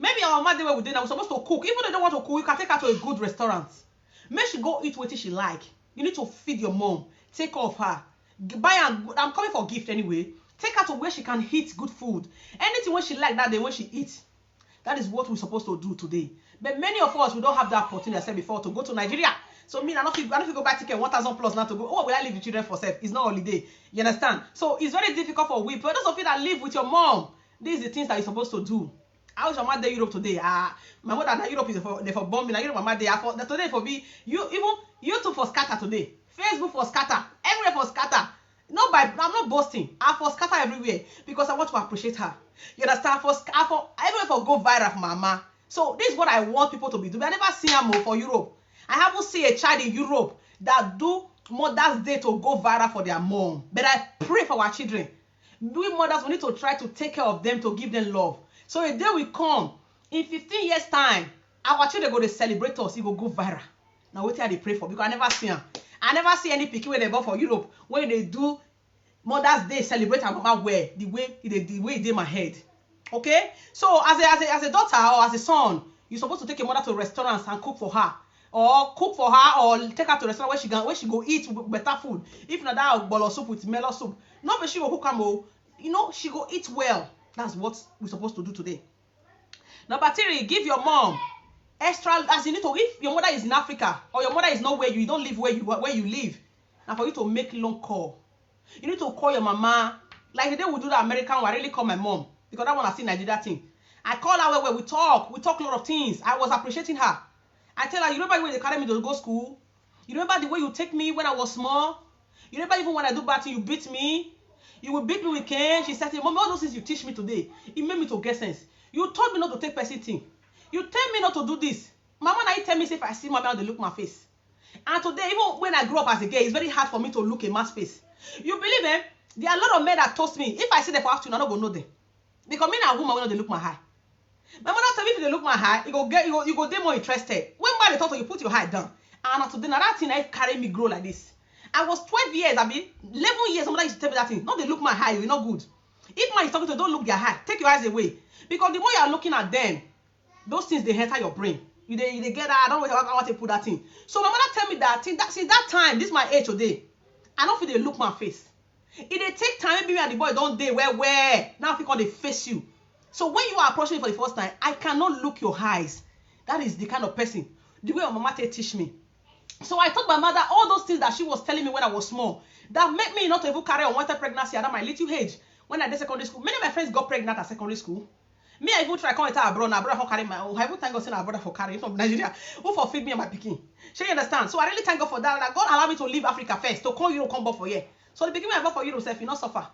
Maybe our mother where we did, we're supposed to cook. Even though they don't want to cook, you can take her to a good restaurant. Make she go eat what she like. You need to feed your mom. Take care of her. Buy her. I'm coming for gift anyway. Take her to where she can eat good food. Anything when she like that day when she eats. That is what we're supposed to do today. But many of us, we don't have that opportunity, I said before, to go to Nigeria. So me, I don't feel go buy ticket 1,000 plus now to go. Oh, will I leave the children for self? It's not holiday. You understand? So it's very difficult for we. But those of you that live with your mom, these are the things that you're supposed to do. How is your mother Europe today? My mother in Europe is for bombing. Europe, my mother for today for me. Even YouTube for scatter today. Facebook for scatter. Everywhere for scatter. I'm not boasting. I for scatter everywhere because I want to appreciate her. You understand? Everywhere for go viral for mama. So this is what I want people to be doing. I never seen her for Europe. I haven't seen a child in Europe that do Mother's Day to go viral for their mom. But I pray for our children. We mothers, we need to try to take care of them, to give them love. So a day will come, in 15 years time, our children go to celebrate us, it will go viral. Now what they pray for? Because I never see them. I never see any pikin when they go for Europe, when they do Mother's Day, celebrate our mama wear, the way it did my head. Okay? So as a daughter or as a son, you're supposed to take your mother to restaurants and cook for her. Or cook for her, or take her to a restaurant where she go eat better food. If not that, bolo soup with melon soup. Not but she go cook am, you know, she go eat well. That's what we're supposed to do today. Number 3, give your mom extra, as you need to, if your mother is in Africa or your mother is not where you don't live where you live, now for you to make long call. You need to call your mama. Like the day we do the American one, I really call my mom because that one I see Nigeria thing. I call her where we talk a lot of things. I was appreciating her. I tell her, you remember when they carry me to go school? You remember the way you take me when I was small? You remember even when I do bad thing, you beat me? You will beat me with cane. She said, Mom, all those things you teach me today, it made me to get sense. You told me not to take person thing. You tell me not to do this. Mama now tell me if I see mama, they look my face. And today, even when I grew up as a girl, it's very hard for me to look a man's face. You believe him? There are a lot of men that toast me. If I see them for afternoon, I'm not going to know them. Because me and a woman, when they look my eye. My mother tell me if they look my eye, you go get more interested. When they talk to you, put your eye down. And today, now that thing I carry me grow like this. I was 12 years, 11 years, somebody used to tell me that thing. No, they look my eye, you're not good. If man is talking to you, don't look their eye. Take your eyes away. Because the more you are looking at them, those things, they enter your brain. You get that, I don't know how I want to put that thing. So my mother tell me that thing, since that time, this is my age today, I don't feel they look my face. If they take time, maybe me and the boy don't dare where, now I think they face you. So when you are approaching me for the first time, I cannot look your eyes. That is the kind of person, the way my mama teach me. So I told my mother all those things that she was telling me when I was small that made me not to even carry unwanted pregnancy at my little age when I did secondary school. Many of my friends got pregnant at secondary school. Me, I even try to come enter abroad. Now, brother for carry my own. I even thank God saying our brother for carrying from Nigeria. Who for feed me and my pikin. She understand. So I really thank God for that. That God allowed me to leave Africa first to come Europe, come back for here. So the beginning I bought for Europe, self, you not suffer.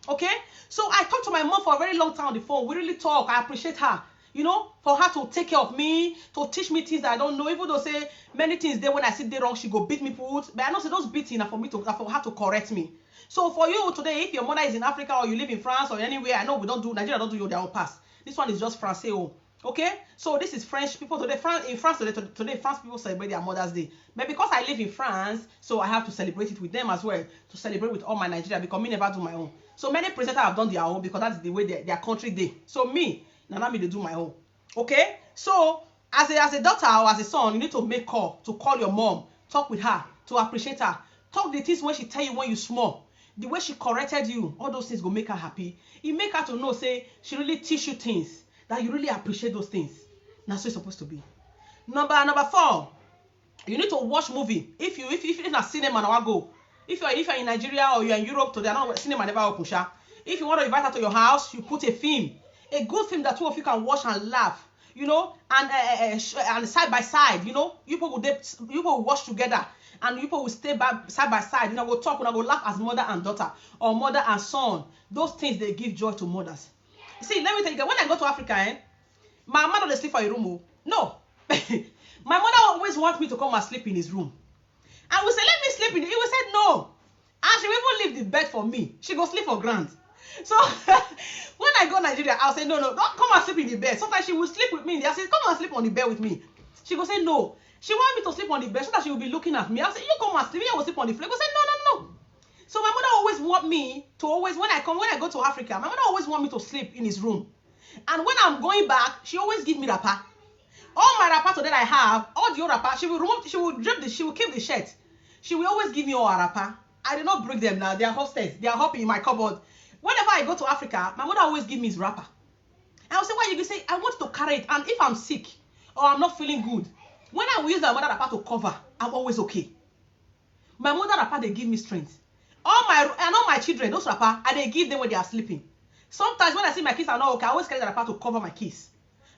Okay. So I talked to my mom for a very long time on the phone. We really talk. I appreciate her. You know, for her to take care of me, to teach me things that I don't know. Even though say many things there when I sit there wrong, she go beat me put. But I know say those beating are for me to for her to correct me. So for you today, if your mother is in Africa or you live in France or anywhere, I know we don't do Nigeria don't do their own pass. This one is just Francais. Oh, okay. So this is French people today. In France today, France people celebrate their Mother's Day. But because I live in France, so I have to celebrate it with them as well. To celebrate with all my Nigeria because me never do my own. So many presenters have done their own because that's the way their country day. So me, now me they do my own. Okay. So as a daughter or as a son, you need to make call to call your mom, talk with her, to appreciate her, talk the things when she tell you when you small. The way she corrected you, all those things go make her happy. It make her to know, say, she really teach you things that you really appreciate those things. That's what it's supposed to be. Number 4, you need to watch movie. If you're a cinema, now go. If you're in Nigeria or you're in Europe today, I know cinema never open. If you want to invite her to your house, you put a film, a good film that two of you can watch and laugh. You know, and side by side. You know, you people will watch together. And people will stay side by side. You know, we'll talk, we'll laugh as mother and daughter or mother and son. Those things, they give joy to mothers. See, let me tell you, when I go to Africa, my mother doesn't sleep for a room. No. My mother always wants me to come and sleep in his room. And we say, let me sleep in it. He will say, no. And she will even leave the bed for me. She go sleep for grand. So, when I go to Nigeria, I'll say, no, don't come and sleep in the bed. Sometimes she will sleep with me. I'll say, come and sleep on the bed with me. She will say, no. She wants me to sleep on the bed so that she will be looking at me. I'll say, you come and sleep. You will sleep on the floor. She will say, no. So my mother always want me to always, when I go to Africa, my mother always want me to sleep in his room. And when I'm going back, she always give me wrapper. All my wrapper today I have, all the old wrapper, she will keep the shirt. She will always give me all her wrapper. I did not bring them now. They are upstairs. They are hopping in my cupboard. Whenever I go to Africa, my mother always give me his wrapper. And I'll say, why? You say, I want to carry it. And if I'm sick or I'm not feeling good, when I will use my mother wrapper to cover, I'm always okay. My mother wrapper, they give me strength. All my children, those wrapper, and they give them when they are sleeping. Sometimes when I see my kids are not okay, I always carry the wrapper to cover my kids.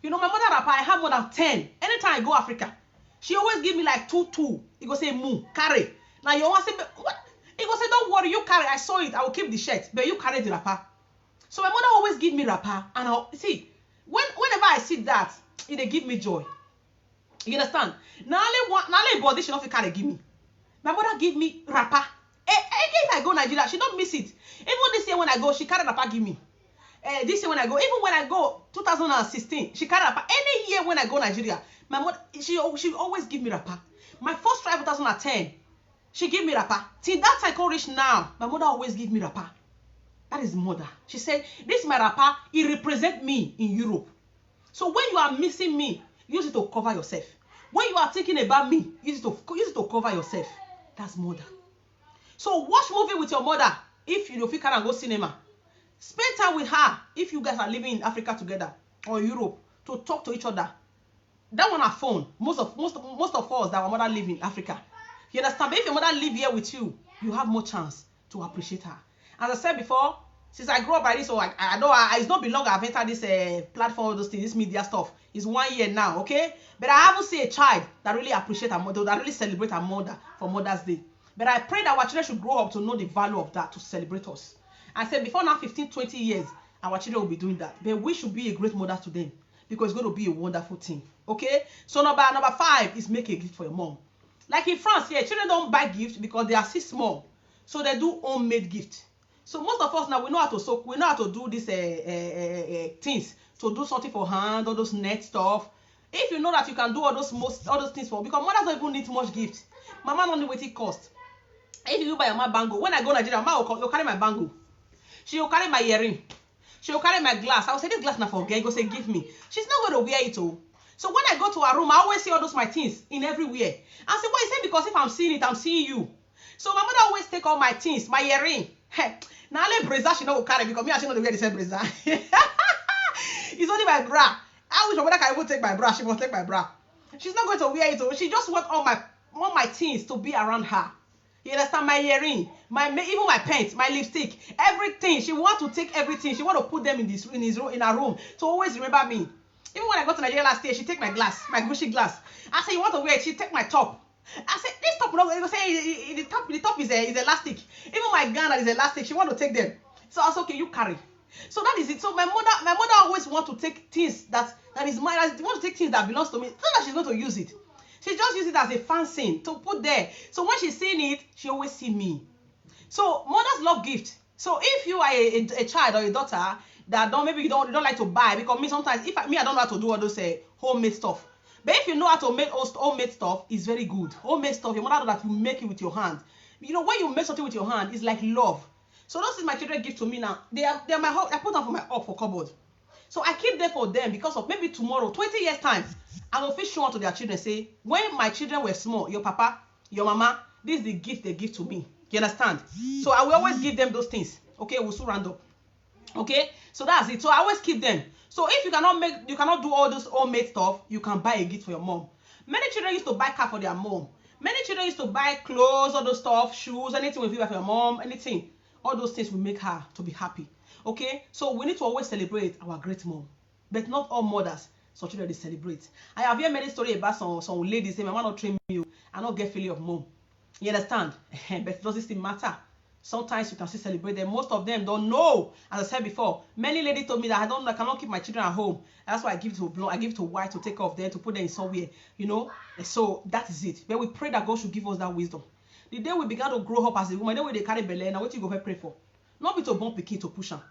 You know, my mother wrapper, I have more than 10. Anytime I go Africa, she always give me like 2. He go say, moo, carry. Now you always say, what? He go say, don't worry, you carry. I saw it. I will keep the shirt, but you carry the wrapper. So my mother always give me wrapper, and I'll see. Whenever I see that, they give me joy. You understand? Now only body she not carry give me. My mother give me wrapper. If I go Nigeria, she don't miss it. Even this year when I go, she carry wrapper give me. This year when I go, even when I go 2016, she carry wrapper. Any year when I go Nigeria, my mother she always give me wrapper. My first try 2010, she give me wrapper. Till that I can reach now, my mother always give me wrapper. That is mother. She said, this my wrapper, it represent me in Europe. So when you are missing me, use it to cover yourself. When you are thinking about me, use it to cover yourself. That's mother. So watch movie with your mother if you can go cinema. Spend time with her if you guys are living in Africa together or Europe to talk to each other. That one are phone. Most of us that our mother live in Africa. You understand? But if your mother live here with you, you have more chance to appreciate her. As I said before, since I grew up by this, so I know it's not been long I've entered this platform, this media stuff. It's 1 year now, okay? But I haven't seen a child that really appreciate her mother, that really celebrate her mother for Mother's Day. But I pray that our children should grow up to know the value of that, to celebrate us. I said before now, 15, 20 years, our children will be doing that. But we should be a great mother to them because it's going to be a wonderful thing, okay? So number 5 is make a gift for your mom. Like in France, yeah, children don't buy gifts because they are still small. So they do homemade gifts. So most of us now, we know how to sew, we know how to do these things, to do something for hand, all those net stuff. If you know that you can do all those things for, because mothers don't even need much gift. Mama don't know what it costs. If you buy your mama bangle, when I go Nigeria, mama will carry my bangle. She will carry my earring. She will carry my glass. I will say, this glass now for girl. Go say, give me. She's not going to wear it all. So when I go to her room, I always see all those my things in everywhere. I say, why? Say because if I'm seeing it, I'm seeing you. So my mother always take all my things, my earring. Now let brazier she not carry because me I she not wear the same brazier. It's only my bra. I wish my mother can even take my bra. She must take my bra. She's not going to wear it all. She just want all my want my things to be around her. You understand? My earring, even my pants, my lipstick, everything. She want to take everything. She want to put them in her room to always remember me. Even when I got to Nigeria last year, she take my glass, my Gucci glass. I say, you want to wear it? She take my top. I said, this top, you say the top is elastic. Even my gown that is elastic, she want to take them. So I said, okay, you carry. So that is it. So my mother always want to take things that is mine. She want to take things that belongs to me, so that she's going to use it. She just use it as a fancy to put there. So when she's seeing it, she always see me. So mothers love gift. So if you are a child or a daughter that maybe you don't like to buy, because me sometimes I don't know how to do all those homemade stuff. But if you know how to make homemade stuff, it's very good. Homemade stuff, your mother know that you make it with your hand. You know, when you make something with your hand, it's like love. So those is my children give to me now. They're my home. I put them for my for cupboard. So I keep them for them because of maybe tomorrow, 20 years time, I will show to their children, say, when my children were small, your papa, your mama, this is the gift they give to me. You understand? So I will always give them those things. Okay, we'll soon round up. Okay, so that's it. So I always keep them. So if you cannot do all this homemade stuff, you can buy a gift for your mom. Many children used to buy car for their mom. Many children used to buy clothes, all those stuff, shoes, anything with you buy for your mom, anything. All those things will make her to be happy. Okay, so we need to always celebrate our great mom. But not all mothers, some children they celebrate. I have heard many stories about some ladies say, my mom not train me, I not get feeling of mom. You understand? But it doesn't still matter. Sometimes you can still celebrate them. Most of them don't know. As I said before, many ladies told me that I cannot keep my children at home. That's why I give it to blonde, I give it to white to take care of them, to put them in somewhere. You know. So that is it. But we pray that God should give us that wisdom. The day we began to grow up as a woman, the way they carry belly, now what you go pray for? Not be to born pikin to push her.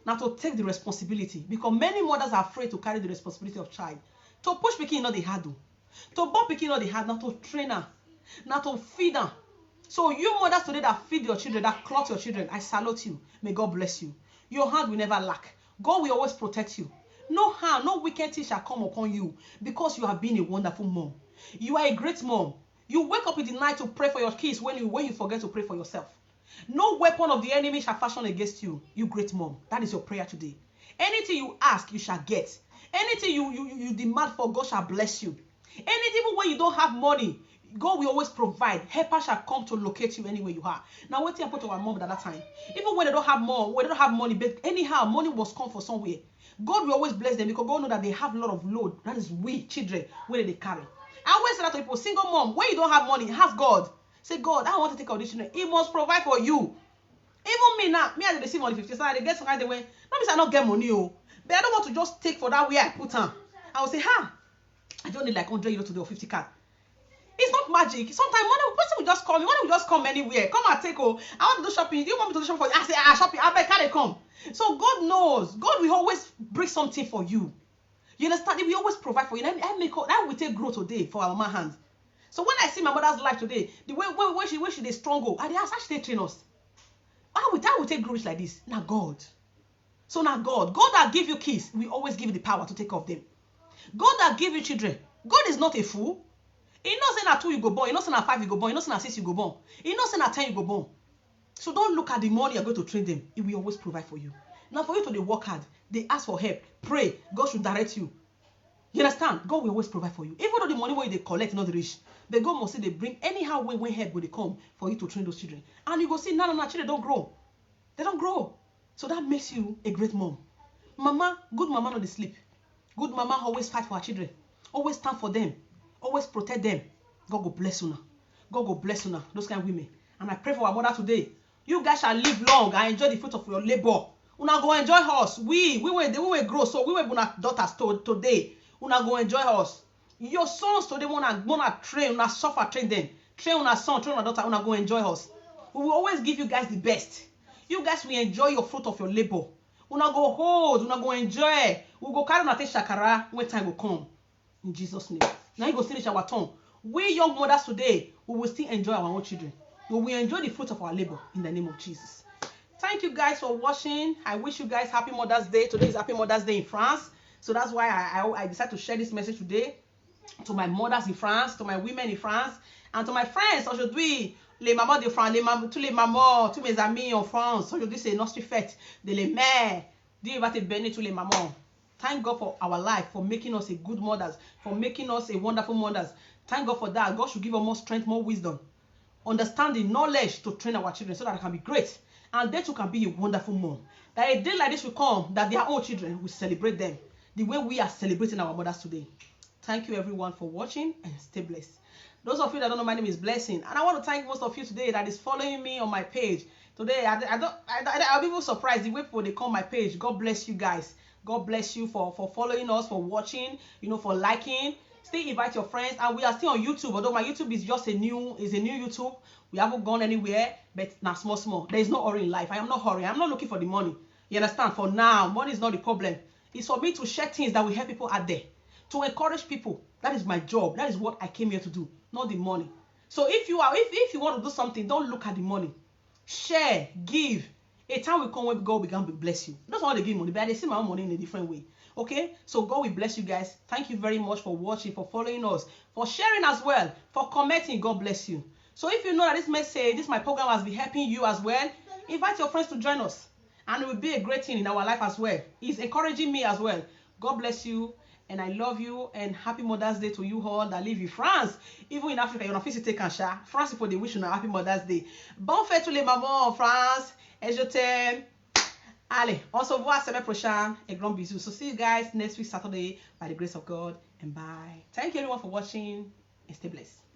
Now to take the responsibility. Because many mothers are afraid to carry the responsibility of child. To push pikin not the hard. To born pikin not the hard. Now to train her. Now to feed her. So you mothers today that feed your children, that clothe your children, I salute you. May God bless you. Your hand will never lack. God will always protect you. No harm, no wicked thing shall come upon you because you have been a wonderful mom. You are a great mom. You wake up in the night to pray for your kids when you forget to pray for yourself. No weapon of the enemy shall fashion against you. You great mom. That is your prayer today. Anything you ask, you shall get. Anything you demand for, God shall bless you. Anything even when you don't have money, God will always provide. Helper shall come to locate you anywhere you are. Now, what happened to our mom at that time? Even when they don't have money, but anyhow, money was come for somewhere. God will always bless them because God knows that they have a lot of load. That is we, children, where they carry. I always say that to people, single mom, when you don't have money, ask God. Say, God, I want to take care of this children. He must provide for you. Even me now, I dey receive money 50 cents. I get some kind of way. Not means I don't get money, but I don't want to just take for that way I put on. I will say, I don't need like 100 euros today or 50 card. It's not magic. Sometimes person will just call me. Money will just come anywhere. Come and take. I want to do shopping. Do you want me to do shopping for you? I say, shopping. I beg, can they come? So God knows. God will always bring something for you. You understand? He will always provide for you. That will take growth today for our mama hands. So when I see my mother's life today, the way she dey strong, I ask how she train us. How will take growth like this? Now God. So now God that give you kids, we always give you the power to take care of them. God that give you children. God is not a fool. He knows say na 2 you go born. He knows say na 5 you go born. He knows say na 6 you go born. He knows say na 10 you go born. So don't look at the money you're going to train them. He will always provide for you. Now for you to work hard, they ask for help, pray, God should direct you. You understand? God will always provide for you. Even though the money where they collect not rich, but God must say they bring anyhow when help will they come for you to train those children. And you go see, no, children don't grow. They don't grow. So that makes you a great mom. Mama, good mama not dey sleep. Good mama always fight for her children. Always stand for them. Always protect them. God will bless you now. God will bless you now. Those kind of women. And I pray for our mother today. You guys shall live long and enjoy the fruit of your labor. Una go enjoy us. We will grow. So we will be daughters today. Una go enjoy us. Your sons today wanna train. Una suffer train them. Train una son, train una daughter. Una go enjoy us. We will always give you guys the best. You guys will enjoy your fruit of your labor. Una go hold. Una go enjoy. We go carry una take shakara when time will come. In Jesus' name. Now you go finish our tongue. We young mothers today, we will still enjoy our own children. We will enjoy the fruit of our labor in the name of Jesus. Thank you guys for watching. I wish you guys happy Mother's Day. Today is Happy Mother's Day in France. So that's why I decided to share this message today to my mothers in France, to my women in France, and to my friends. Aujourd'hui, les mamans de France, tous les mamans, tous mes amis en France. Aujourd'hui, c'est notre fête de les mères. Dieu va te bénir tous les mamans. Thank God for our life, for making us a good mothers, for making us a wonderful mothers. Thank God for that. God should give us more strength, more wisdom, understanding, knowledge to train our children so that they can be great. And they too can be a wonderful mom. That a day like this will come, that their own children will celebrate them the way we are celebrating our mothers today. Thank you everyone for watching, and stay blessed. Those of you that don't know, my name is Blessing, and I want to thank most of you today that is following me on my page. Today, I'll be even surprised the way people they call my page. God bless you guys. God bless you for following us, for watching, for liking. Still invite your friends, and we are still on YouTube. Although my YouTube is just a new YouTube. We haven't gone anywhere, but now small. There is no hurry in life. I am not hurrying. I'm not looking for the money. You understand? For now, money is not the problem. It's for me to share things that will help people out there, to encourage people. That is my job. That is what I came here to do, not the money. So if you want to do something, don't look at the money. Share, give. A time will come when God will begin to bless you. That's why they give money, but they see my own money in a different way. Okay, so God will bless you guys. Thank you very much for watching, for following us, for sharing as well, for commenting. God bless you. So if you know that this message, my program has been helping you as well, invite your friends to join us, and it will be a great thing in our life as well. It's encouraging me as well. God bless you, and I love you, and happy Mother's Day to you all that live in France. Even in Africa, you're not physically can share. France people, they wish you a happy Mother's Day. Bonne fête tous les mamans en France, et je t'aime. Allez, on se voit la semaine prochaine. A grand bisou. So see you guys next week Saturday by the grace of God, and bye. Thank you everyone for watching, and stay blessed.